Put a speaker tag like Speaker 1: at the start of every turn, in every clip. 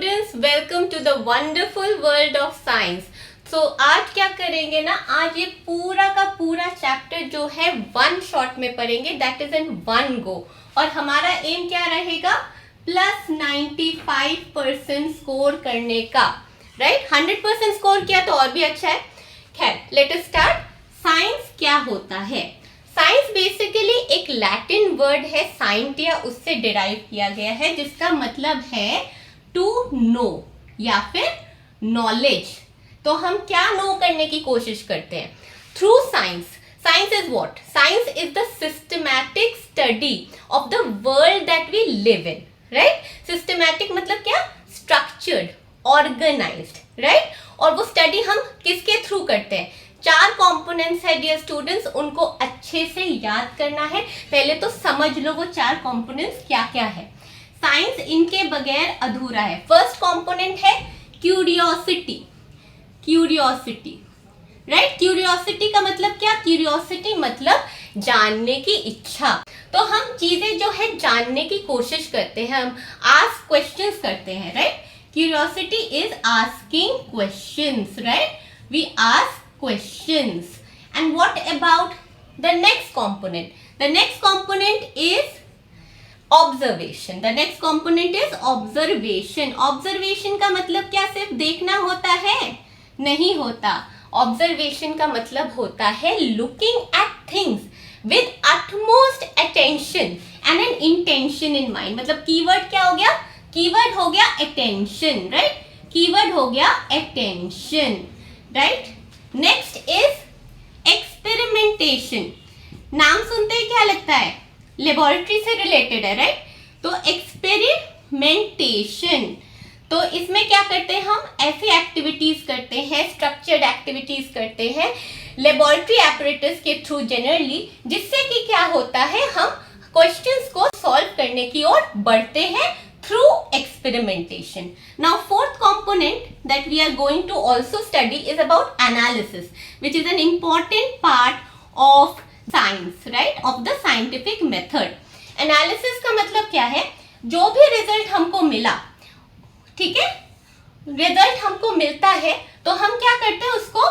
Speaker 1: students, welcome to the wonderful world of science. So आज क्या करेंगे ना, आज ये पूरा का पूरा चैप्टर जो है वन शॉट में पढ़ेंगे, that is in one go. और हमारा एम क्या रहेगा, प्लस 95% स्कोर करने का, राइट. 100% स्कोर किया तो और भी अच्छा है. खैर, लेट अस स्टार्ट. साइंस क्या होता है? साइंस बेसिकली एक लैटिन वर्ड है साइंटिया, उससे डिराइव किया गया है, जिसका मतलब है टू नो या फिर नॉलेज. तो हम क्या नो करने की कोशिश करते हैं through science. Science is what? Science is the systematic study of the world that we live in, right. Systematic मतलब क्या? Structured, organised, right. और वो स्टडी हम किसके थ्रू करते हैं? 4 कंपोनेंट्स है डियर स्टूडेंट्स, उनको अच्छे से याद करना है. पहले तो समझ लो वो 4 कंपोनेंट्स क्या क्या है. साइंस इनके बगैर अधूरा है. फर्स्ट कंपोनेंट है क्यूरियोसिटी. Curiosity, right. क्यूरियोसिटी का मतलब क्या? क्यूरियोसिटी मतलब जानने की इच्छा. तो हम चीजें जो है जानने की कोशिश करते हैं, हम आस्क क्वेश्चंस करते हैं, right. Curiosity is asking questions, right. We ask questions. And what about the next component? The next component is observation. The next component is observation. Observation का मतलब क्या सिर्फ देखना होता है? नहीं होता. Observation का मतलब होता है looking at things with utmost attention and an intention in mind. मतलब कीवर्ड क्या हो गया? कीवर्ड हो गया attention, right? कीवर्ड हो गया attention, right? Next is experimentation. नाम सुनते ही क्या लगता है? लेबोरेटरी से रिलेटेड है, राइट. तो एक्सपेरिमेंटेशन, तो इसमें क्या करते हैं हम? ऐसी एक्टिविटीज करते हैं, स्ट्रक्चर्ड एक्टिविटीज करते हैं लेबोरेटरी एपरेटस के थ्रू जनरली, जिससे कि क्या होता है, हम क्वेश्चंस को सॉल्व करने की ओर बढ़ते हैं through experimentation. Now fourth component that we are going to also study is about analysis, which is an important part of science, right, of the scientific method. Analysis का मतलब क्या है? जो भी रिजल्ट हमको मिला, ठीक है, रिजल्ट हमको मिलता है तो हम क्या करते हैं, उसको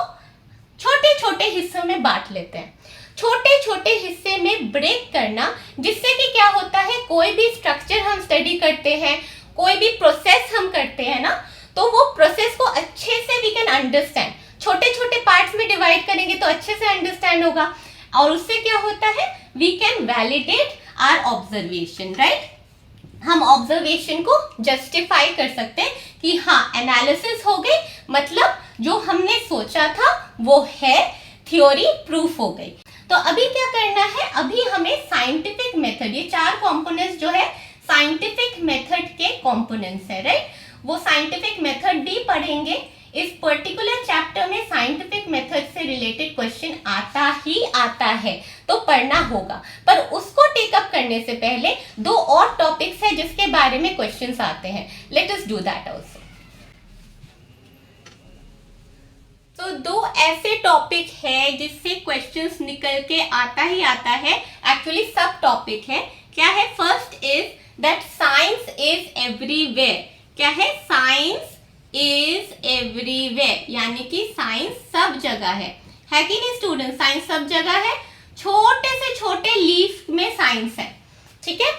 Speaker 1: छोटे छोटे हिस्सों में बांट लेते हैं. छोटे छोटे हिस्से में ब्रेक करना, जिससे कि क्या होता है, कोई भी स्ट्रक्चर हम स्टडी करते हैं, कोई भी प्रोसेस हम करते हैं ना, तो वो प्रोसेस को अच्छे से वी कैन अंडरस्टैंड. छोटे छोटे पार्ट्स में डिवाइड करेंगे तो अच्छे से अंडरस्टैंड होगा, और उससे क्या होता है, we can validate our observation, right. हम ऑब्जर्वेशन को जस्टिफाई कर सकते हैं कि हाँ, एनालिसिस हो गई, मतलब जो हमने सोचा था वो है, थ्योरी प्रूफ हो गई. तो अभी क्या करना है, अभी हमें साइंटिफिक मेथड, ये 4 कंपोनेंट्स जो है साइंटिफिक मेथड के कंपोनेंट्स है, राइट. वो साइंटिफिक मेथड भी पढ़ेंगे. इस पर्टिकुलर चैप्टर में साइंटिफिक मेथड से रिलेटेड क्वेश्चन आता ही आता है, तो पढ़ना होगा. पर उसको टेकअप करने से पहले 2 और टॉपिक्स है जिसके बारे में क्वेश्चंस आते हैं. Let us do that also. तो 2 ऐसे टॉपिक है जिससे क्वेश्चंस निकल के आता ही आता है, एक्चुअली सब टॉपिक है. क्या है? First is that science is everywhere. क्या है? साइंस इज एवरीवेयर, यानी कि साइंस सब जगह है कि नहीं स्टूडेंट? साइंस सब जगह है. छोटे से छोटे लीफ में साइंस है, ठीक है,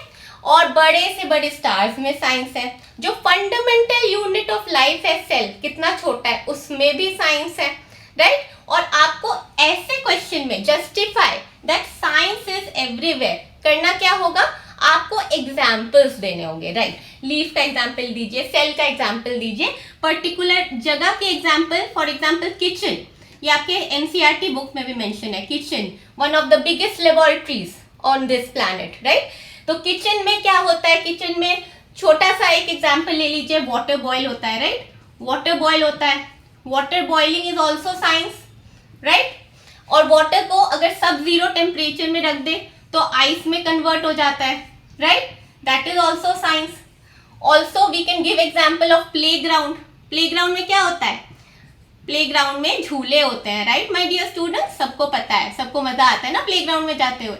Speaker 1: और बड़े से बड़े स्टार्स में साइंस है. जो फंडामेंटल यूनिट ऑफ लाइफ है, सेल, कितना छोटा है, उसमें भी साइंस है, राइट. और आपको ऐसे क्वेश्चन में justify that science is everywhere करना क्या होगा, आपको एग्जाम्पल्स देने होंगे, राइट. लीफ का एग्जाम्पल दीजिए, सेल का एग्जाम्पल दीजिए, पर्टिकुलर जगह के एग्जाम्पल. फॉर एग्जाम्पल किचन, ये आपके एनसीईआरटी बुक में भी मेंशन है. Kitchen one of the biggest laboratories on this planet, right. तो किचन में क्या होता है? किचन में छोटा सा एक एग्जाम्पल ले लीजिए, वाटर बॉयल होता है, राइट. वाटर बॉयल होता है, water boiling is also science, right. और वाटर को अगर सब जीरो टेम्परेचर में रख दे तो आइस में कन्वर्ट हो जाता है, right. That is also science. Also we can give example of playground. Playground में क्या होता है? प्ले ग्राउंड में झूले होते हैं, राइट माय डियर स्टूडेंट्स. सबको पता है, सबको मजा आता है ना प्ले ग्राउंड में जाते हुए.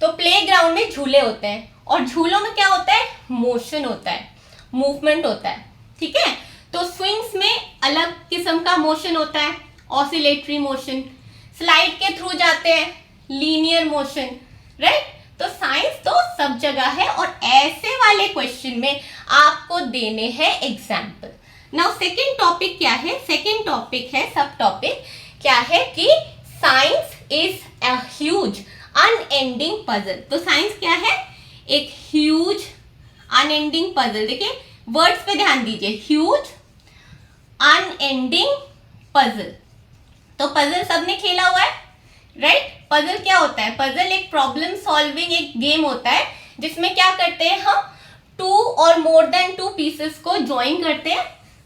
Speaker 1: तो प्ले ग्राउंड में झूले होते हैं, और झूलों में क्या होता है? मोशन होता है, मूवमेंट होता है, ठीक है। तो स्विंग्स में अलग किस्म का मोशन होता है, ऑसिलेटरी मोशन, स्लाइड के थ्रू जाते हैं, लीनियर मोशन, राइट। तो साइंस तो सब जगह है और ऐसे वाले क्वेश्चन में आपको देने हैं एग्जाम्पल। नाउ सेकेंड टॉपिक क्या है? सेकेंड टॉपिक है, सब टॉपिक क्या है कि science is a huge unending puzzle. तो साइंस क्या है? एक ह्यूज अनएंडिंग पजल। देखिए वर्ड्स पे ध्यान दीजिए, ह्यूज अनएंडिंग पजल। तो पजल सबने खेला हुआ है, राइट। पजल क्या होता है? पजल एक प्रॉब्लम सॉल्विंग एक गेम होता है जिसमें क्या करते हैं हम, 2 और मोर देन 2 पीसेस को ज्वाइन करते हैं,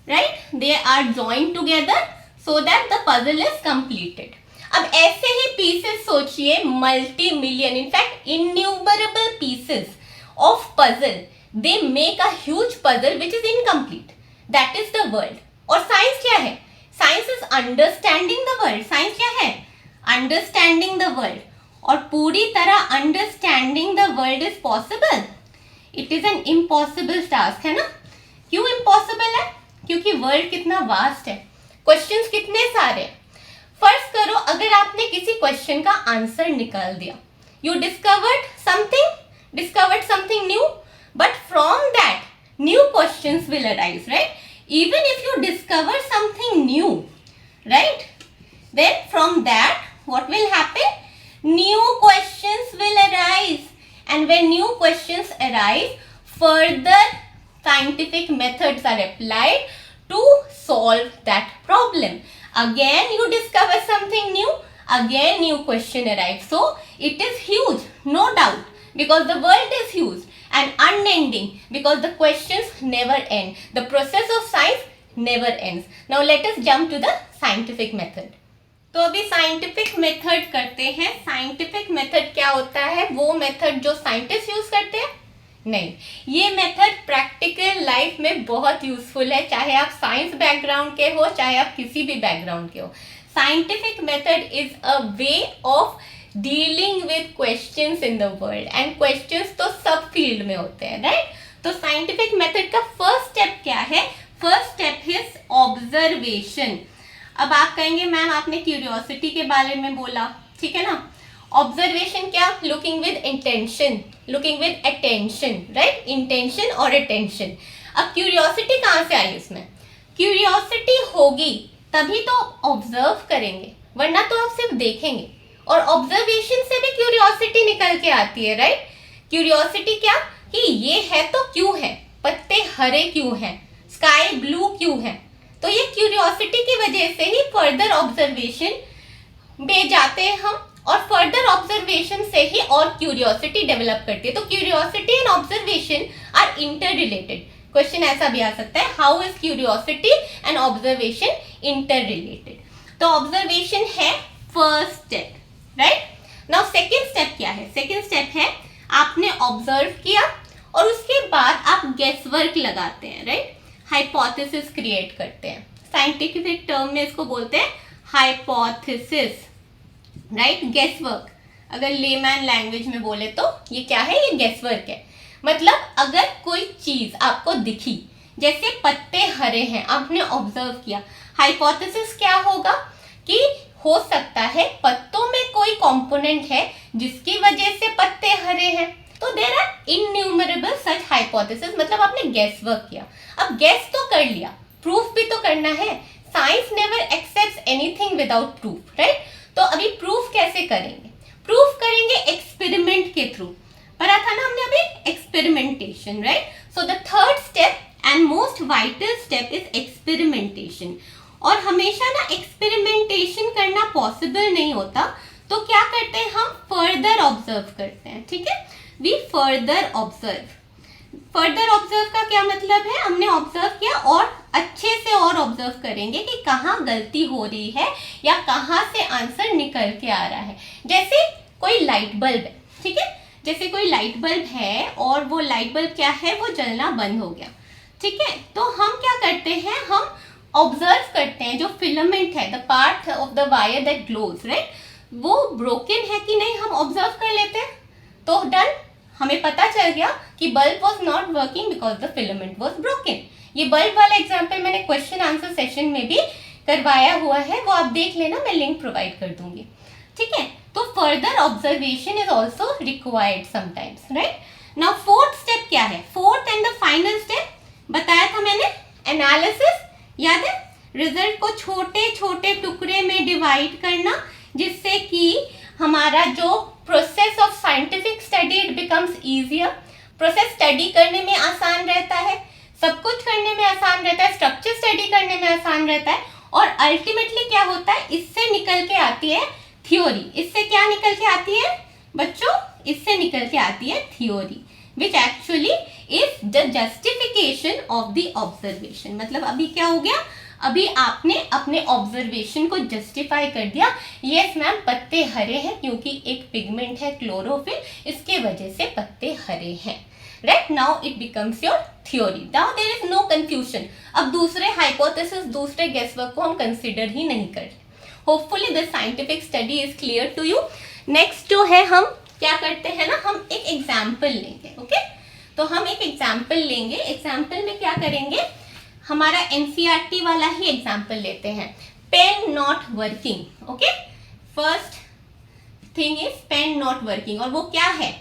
Speaker 1: right. They are join together so that the puzzle is completed. अब ऐसे ही पीसेस सोचिए, multi million, in fact innumerable pieces of puzzle, they make a huge puzzle which is incomplete, that is the world. और science क्या है? Science is understanding the world. Science क्या है? Understanding the world. और पूरी तरह understanding the world is possible? It is an impossible task, है ना। क्यों इम्पॉसिबल है? क्योंकि वर्ल्ड कितना वास्ट है, क्वेश्चंस कितने सारे हैं। फर्ज करो अगर आपने किसी क्वेश्चन का आंसर निकाल दिया, you discovered something new, but from that new questions will arise, right. even if you discover something new, right, then from that what will happen? New questions will arise, and when new questions arise, further scientific methods are applied to solve that problem. Again you discover something new, again new question arrives. So it is huge, no doubt, because the world is huge, and unending because the questions never end. The process of science never ends. Now let us jump to the scientific method. तो अभी scientific method करते हैं। Scientific method क्या होता है? वो method जो scientist use करते हैं? नहीं, ये मेथड प्रैक्टिकल लाइफ में बहुत यूजफुल है, चाहे आप साइंस बैकग्राउंड के हो, चाहे आप किसी भी बैकग्राउंड के हो। Scientific method is a way of dealing with questions in the world, and questions तो सब फील्ड में होते हैं, राइट। तो साइंटिफिक मेथड का फर्स्ट स्टेप क्या है? First step is observation. अब आप कहेंगे मैम आपने क्यूरियोसिटी के बारे में बोला, ठीक है ना। ऑब्जर्वेशन क्या? Looking with intention, looking with attention, right. Intention और अटेंशन। अब क्यूरियोसिटी कहाँ से आई इसमें? क्यूरियोसिटी होगी तभी तो ऑब्जर्व करेंगे, वरना तो आप सिर्फ देखेंगे। और ऑब्जर्वेशन से भी क्यूरियोसिटी निकल के आती है, राइट। क्यूरियोसिटी क्या कि ये है तो क्यों है, पत्ते हरे क्यों हैं, स्काई ब्लू क्यों है। तो ये क्यूरियोसिटी की वजह से ही फर्दर ऑब्जर्वेशन में जाते हैं हम, और फर्दर ऑब्जर्वेशन से ही और क्यूरियोसिटी डेवलप करती है। तो curiosity and observation are interrelated. Question ऐसा भी आ सकता है, how is curiosity and observation interrelated? तो ऑब्जर्वेशन है first step, right. Now second step क्या है? सेकेंड स्टेप है आपने ऑब्जर्व किया और उसके बाद आप गेस वर्क लगाते हैं, राइट। हाइपोथेसिस क्रिएट करते हैं। साइंटिफिक टर्म में इसको बोलते हैं हाइपोथेसिस, राइट। गेस वर्क अगर लेमैन लैंग्वेज में बोले तो ये क्या है? ये गेस वर्क है। मतलब अगर कोई चीज आपको दिखी, जैसे पत्ते हरे हैं, आपने ऑब्जर्व किया, हाइपोथेसिस क्या होगा कि हो सकता है पत्तों में कोई कंपोनेंट है जिसकी वजह से पत्ते हरे हैं। तो there are innumerable such hypothesis, मतलब आपने गेस वर्क किया। अब गेस तो कर लिया, प्रूफ भी तो करना है। Science never accepts anything without proof, right. तो अभी प्रूफ कैसे करेंगे? प्रूफ करेंगे एक्सपेरिमेंट के थ्रू। पढ़ा था ना हमने अभी, experimentation, right. So the third step and most vital step is experimentation. और हमेशा ना एक्सपेरिमेंटेशन करना पॉसिबल नहीं होता, तो क्या करते हैं हम? फर्दर ऑब्जर्व करते हैं, ठीक है। We further observe. Further observe का क्या मतलब है? हमने ऑब्जर्व किया और अच्छे से और ऑब्जर्व करेंगे कि कहाँ गलती हो रही है या कहाँ से आंसर निकल के आ रहा है। जैसे कोई लाइट बल्ब है, ठीक है। जैसे कोई लाइट बल्ब है और वो लाइट बल्ब क्या है, वो जलना बंद हो गया, ठीक है। तो हम क्या करते हैं? हम ऑब्जर्व करते हैं जो फिलामेंट है, the part of the wire that glows, right, वो ब्रोकन है कि नहीं, हम ऑब्जर्व कर लेते हैं। तो डन, हमें पता चल गया कि bulb was not working because the filament was broken. ये बल्ब वाला एग्जाम्पल मैंने क्वेश्चन आंसर सेशन में भी करवाया हुआ है, वो आप देख लेना, मैं लिंक प्रोवाइड कर दूंगी, ठीक है। तो further observation is also required sometimes, right. Now fourth step क्या है, fourth and the final step बताया था मैंने, एनालिसिस, याद है, रिजल्ट को छोटे छोटे टुकड़े में डिवाइड करना, जिससे कि हमारा जो process of scientific study it becomes easier. Process study करने में आसान रहता है, सब कुछ करने में आसान रहता है, स्ट्रक्चर स्टडी करने में आसान रहता है, और अल्टीमेटली क्या होता है, इससे निकल के आती है थ्योरी। इससे क्या निकल के आती है बच्चों, इससे निकल के आती है theory, which actually is the justification of the observation. मतलब अभी क्या हो गया, अभी आपने अपने ऑब्जर्वेशन को जस्टिफाई कर दिया, यस मैम पत्ते हरे हैं क्योंकि एक पिगमेंट है क्लोरोफिल, इसके वजह से पत्ते हरे हैं, right. Now it becomes your theory, now there is no confusion. अब दूसरे हाइपोथेसिस, दूसरे गेसवर्क को हम कंसिडर ही नहीं कर रहे। Hopefully the scientific study is clear to you. Next जो है, हम क्या करते हैं ना, हम एक एग्जाम्पल लेंगे, ओके। तो हम एक एग्जाम्पल लेंगे, एग्जाम्पल में क्या करेंगे, हमारा एनसीईआरटी वाला ही एग्जाम्पल लेते हैं, pen not working, okay. First thing is pen not working, और वो क्या है,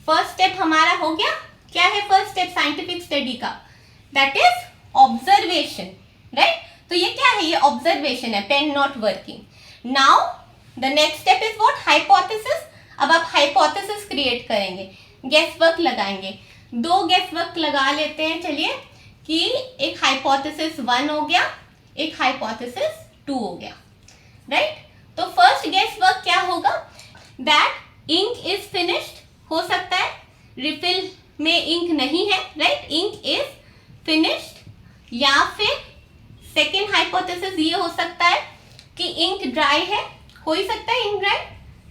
Speaker 1: फर्स्ट स्टेप हमारा हो गया, क्या है फर्स्ट स्टेप साइंटिफिक स्टडी का, दैट इज ऑब्जर्वेशन, राइट। तो ये क्या है, ये ऑब्जर्वेशन है, pen not working. Now the next step is what, hypothesis. अब आप हाइपोथेसिस क्रिएट करेंगे, गेस वर्क लगाएंगे, दो गेस वर्क लगा लेते हैं, चलिए, कि एक हाइपोथेसिस 1 हो गया, एक हाइपोथेसिस 2 हो गया, राइट। तो फर्स्ट गेस वर्क क्या होगा, दैट इंक इज फिनिश्ड, हो सकता है रिफिल में इंक नहीं है, राइट, इंक इज फिनिश्ड। या फिर सेकेंड हाइपोथेसिस ये हो सकता है कि इंक ड्राई है, हो ही सकता है इंक ड्राई,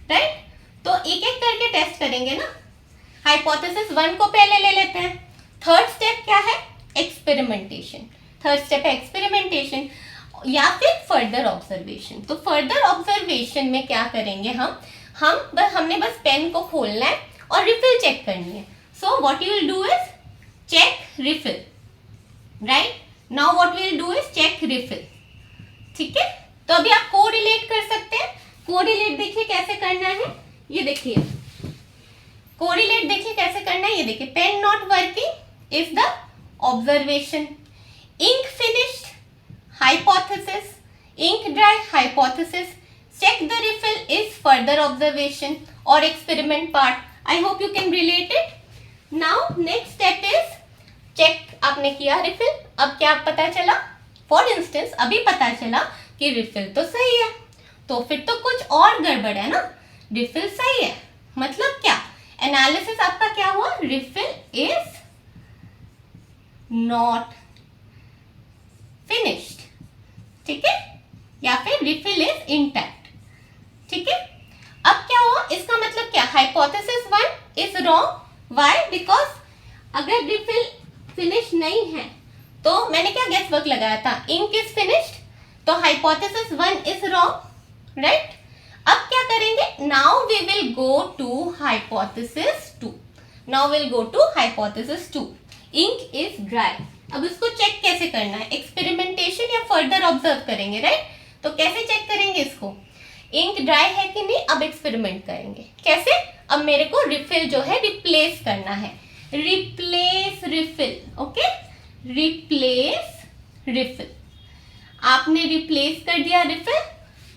Speaker 1: राइट। तो एक एक करके टेस्ट करेंगे ना, हाइपोथेसिस 1 को पहले ले लेते हैं। थर्ड स्टेप क्या है, एक्सपेरिमेंटेशन, थर्ड स्टेप है एक्सपेरिमेंटेशन, या फिर फर्दर ऑब्जर्वेशन। तो फर्दर ऑब्जर्वेशन में क्या करेंगे, हमने बस पेन को खोलना है और रिफिल चेक करनी है। So what you will do is check refill, right. Now what we will do is check refill, ठीक है। तो अभी आप कोरिलेट कर सकते हैं, कोरिलेट देखिए कैसे करना है, ये देखिए कोरिलेट देखिए कैसे करना है, ये देखिए, pen not working is the observation, ink finished hypothesis, ink dry hypothesis, check the refill is further observation और experiment part. I hope you can relate it. Now next step is check, आपने किया refill, अब क्या पता चला, for instance अभी पता चला कि रिफिल तो सही है, तो फिर तो कुछ और गड़बड़ है ना, रिफिल सही है मतलब क्या, एनालिसिस आपका क्या हुआ, रिफिल इज नॉट फिनिश्ड, ठीक है, या फिर रिफिल इज इंटैक्ट, ठीक है। अब क्या हुआ, इसका मतलब क्या, hypothesis 1 is wrong, why, because अगर रिफिल फिनिश नहीं है तो मैंने क्या गेस वर्क लगाया था, इंक इज फिनिश्ड, तो हाइपोथेसिस 1 इज रॉन्ग, राइट। अब क्या करेंगे, now we will go to hypothesis 2, now will go to hypothesis 2, ink is dry. अब इसको चेक कैसे करना है, एक्सपेरिमेंटेशन या फर्दर ऑब्जर्व करेंगे, राइट। तो कैसे चेक करेंगे इसको, इंक ड्राई है कि नहीं, अब एक्सपेरिमेंट करेंगे, कैसे, अब मेरे को रिफिल जो है रिप्लेस करना है, replace refill, okay, replace refill, आपने रिप्लेस कर दिया refill.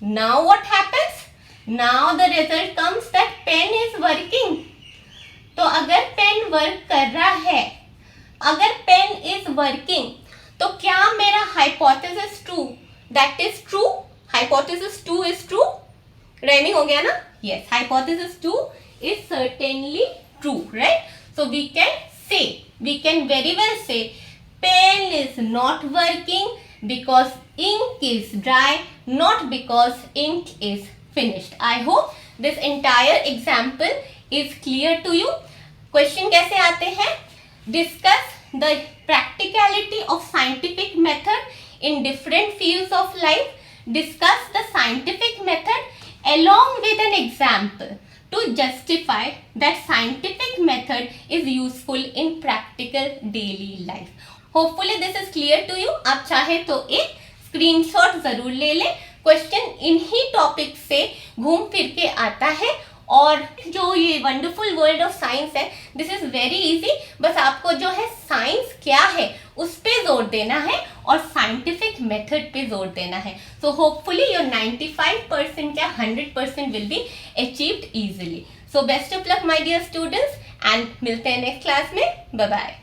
Speaker 1: Now what happens, now the result comes that pain is working. तो अगर पेन वर्क कर रहा है, अगर पेन इज वर्किंग, तो क्या मेरा hypothesis 2 that is true, hypothesis 2 is true, rhyming हो गया ना, yes, hypothesis 2 is certainly true, right. So we can very well say pen is not working because ink is dry, not because ink is finished. I hope this entire example is clear to you. Question कैसे आते हैं? Discuss the practicality of scientific method in different fields of life. Discuss the scientific method along with an example to justify that scientific method is useful in practical daily life. Hopefully this is clear to you. आप चाहे तो एक screenshot जरूर ले लें। Question इन्हीं topic से घूम फिर के आता है और जो ये वंडरफुल वर्ल्ड ऑफ साइंस है दिस इज वेरी इजी। बस आपको जो है साइंस क्या है उस पे जोर देना है और साइंटिफिक मेथड पे जोर देना है। सो होपफुली योर 95% या 100% will be achieved easily. So best of luck my dear students and मिलते हैं नेक्स्ट क्लास में। Bye bye.